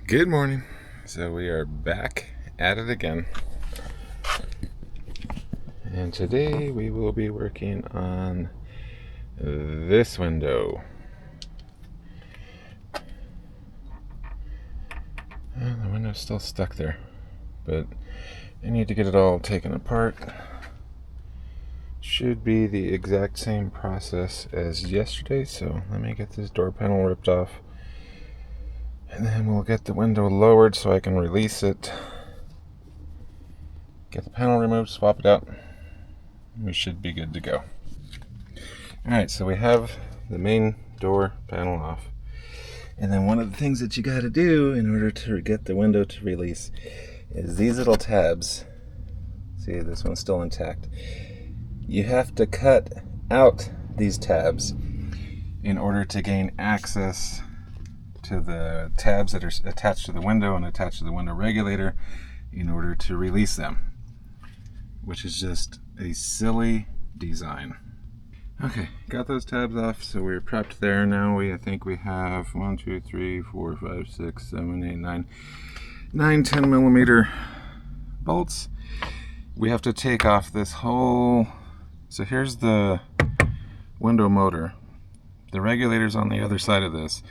Good morning. So we are back at it again. And today we will be working on this window. And the window's still stuck there, but I need to get it all taken apart. Should be the exact same process as yesterday, so let me get this door panel ripped off. And then we'll get the window lowered so I can release it. Get the panel removed, swap it out. We should be good to go. Alright, so we have the main door panel off. And then one of the things that you got to do in order to get the window to release is these little tabs. See, this one's still intact. You have to cut out these tabs in order to gain access to the tabs that are attached to the window and attached to the window regulator in order to release them, which is just a silly design. Okay, got those tabs off, so we're prepped there. Now I think we have 1, 2, 3, 4, 5, 6, 7, 8, 9, 10 millimeter bolts. We have to take off this whole, so here's the window motor. The regulator's on the other side of this.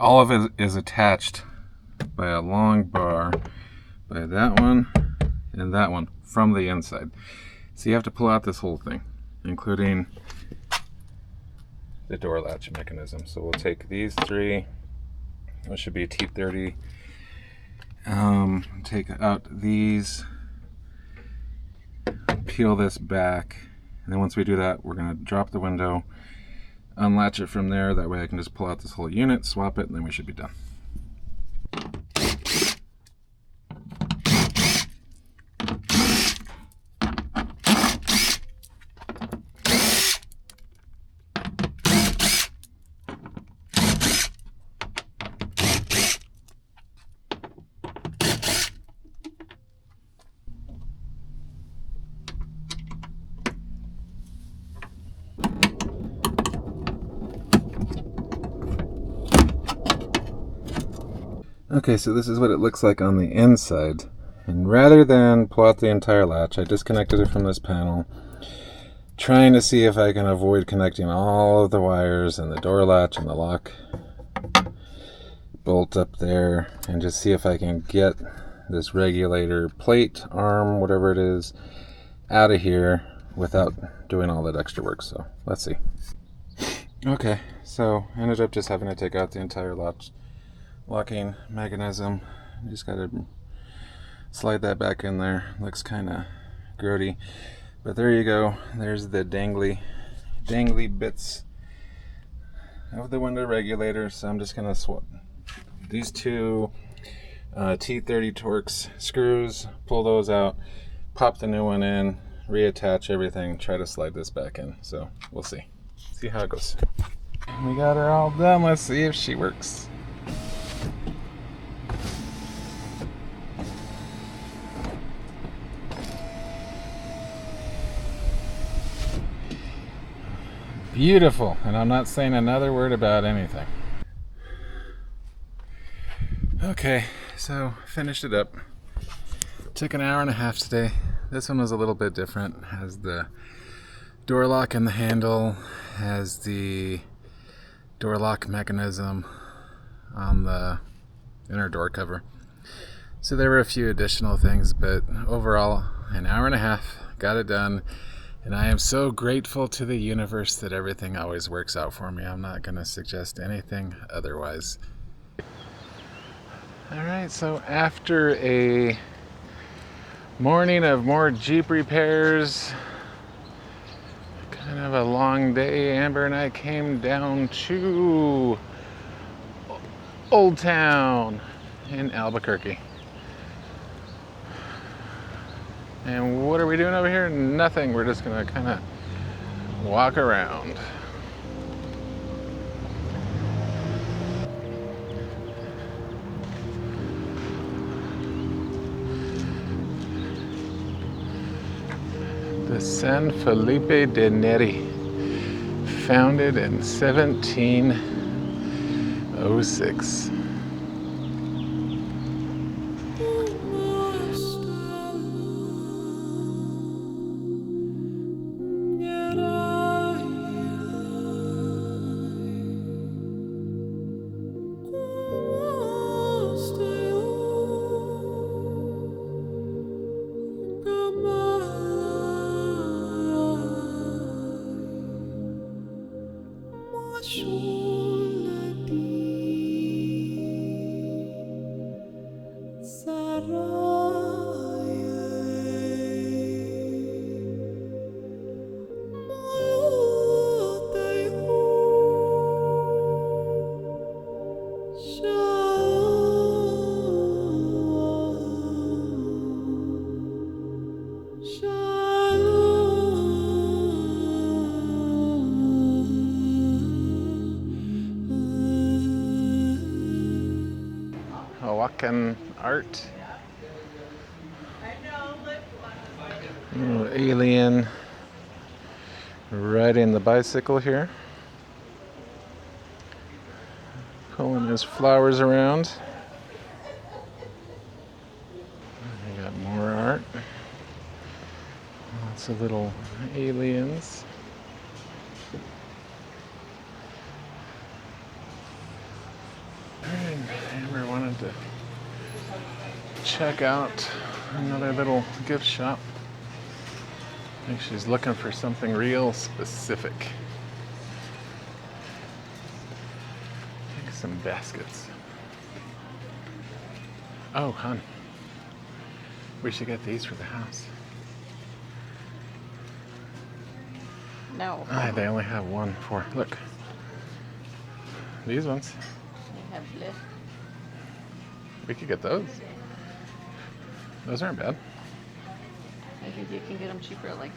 All of it is attached by a long bar, by that one and that one from the inside. So you have to pull out this whole thing, including the door latch mechanism. So we'll take these three, which should be a T30, take out these, peel this back, and then once we do that, we're going to drop the window, unlatch it from there. That way I can just pull out this whole unit, swap it, and then we should be done. Okay, so this is what it looks like on the inside. And rather than pull out the entire latch, I disconnected it from this panel, trying to see if I can avoid connecting all of the wires and the door latch and the lock bolt up there, and just see if I can get this regulator plate, arm, whatever it is, out of here without doing all that extra work. So let's see. Okay, so I ended up just having to take out the entire locking mechanism. You just gotta slide that back in there. Looks kind of grody, but there you go. There's the dangly bits of the window regulator. So I'm just gonna swap these two T30 Torx screws, pull those out, pop the new one in, reattach everything, try to slide this back in. So we'll see how it goes. We got her all done. Let's see if she works. Beautiful, and I'm not saying another word about anything. Okay, so finished it up. Took an hour and a half today. This one was a little bit different. Has the door lock in the handle, has the door lock mechanism on the inner door cover. So there were a few additional things, but overall, an hour and a half, got it done. And I am so grateful to the universe that everything always works out for me. I'm not going to suggest anything otherwise. Alright, so after a morning of more Jeep repairs, kind of a long day, Amber and I came down to Old Town in Albuquerque. And what are we doing over here? Nothing. We're just gonna kind of walk around. The San Felipe de Neri, founded in 1706. Hawaiian art. Little alien riding the bicycle here. Pulling his flowers around. We got more art. Lots of little aliens. And Amber wanted to check out another little gift shop. I think she's looking for something real specific. I think some baskets. Oh, hon. We should get these for the house. No. They only have one for, look. These ones. They have lift. We could get those. Those aren't bad. I think you can get them cheaper, like,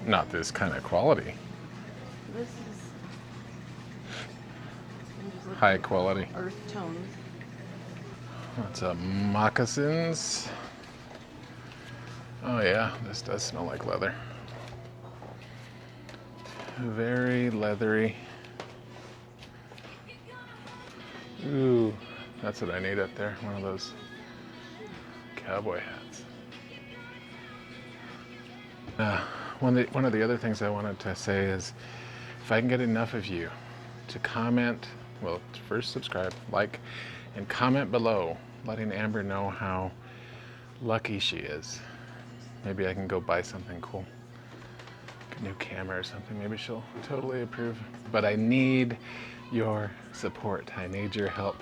Not this kind of quality. this is I'm just looking High at quality. earth tones. What's up, moccasins? Oh yeah, this does smell like leather. Very leathery. Ooh, that's what I need up there. One of those cowboy hats. One of the other things I wanted to say is, if I can get enough of you to comment, well, first subscribe, like, and comment below, letting Amber know how lucky she is. Maybe I can go buy something cool. A new camera or something. Maybe she'll totally approve. But I need your support. I need your help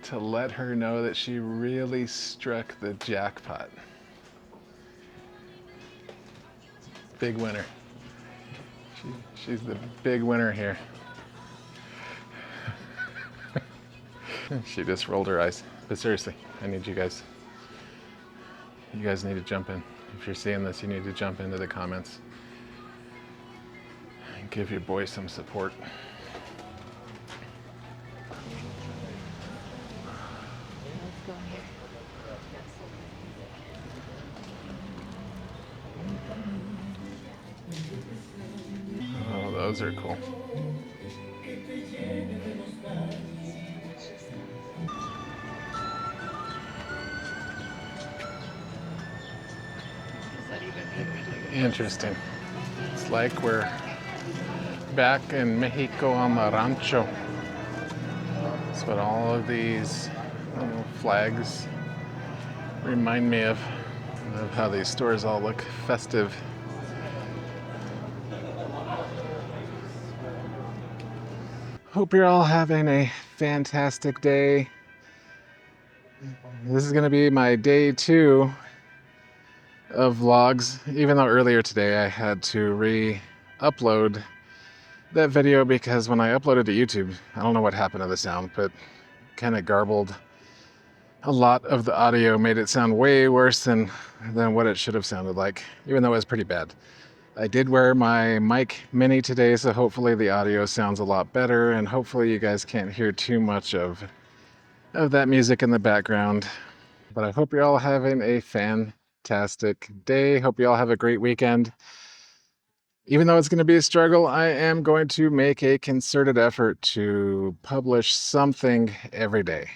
to let her know that she really struck the jackpot. Big winner. She's the big winner here. She just rolled her eyes. But seriously, I need you guys. You guys need to jump in. If you're seeing this, you need to jump into the comments and give your boy some support. Let's go here. Oh, those are cool. Is that even Interesting. It's like we're back in Mexico on the rancho. That's what all of these little flags remind me of how these stores all look festive. Hope you're all having a fantastic day. This is going to be my day 2 of vlogs, even though earlier today I had to re-upload that video because when I uploaded to YouTube, I don't know what happened to the sound, but kind of garbled a lot of the audio, made it sound way worse than what it should have sounded like, even though it was pretty bad. I did wear my Mic Mini today, so hopefully the audio sounds a lot better, and hopefully you guys can't hear too much of that music in the background. But I hope you're all having a fantastic day. Hope you all have a great weekend. Even though it's going to be a struggle, I am going to make a concerted effort to publish something every day.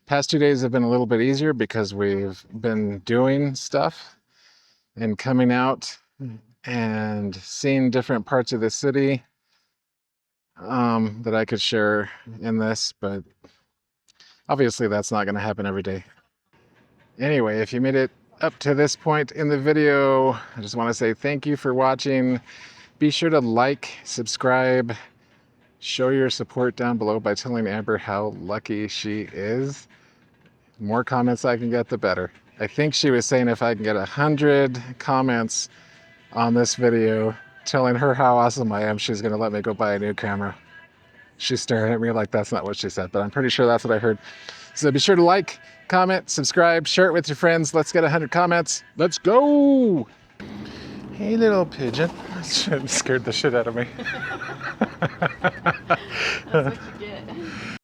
Past 2 days have been a little bit easier because we've been doing stuff and coming out and seeing different parts of the city that I could share in this, but obviously that's not going to happen every day. Anyway, if you made it up to this point in the video, I just want to say thank you for watching. Be sure to like, subscribe, show your support down below by telling Amber how lucky she is. The more comments I can get, the better. I think she was saying if I can get 100 comments on this video telling her how awesome I am, she's gonna let me go buy a new camera. She's staring at me like that's not what she said, but I'm pretty sure that's what I heard. So be sure to like, comment, subscribe, share it with your friends. Let's get 100 comments. Let's go! Hey, little pigeon. Scared the shit out of me. That's what you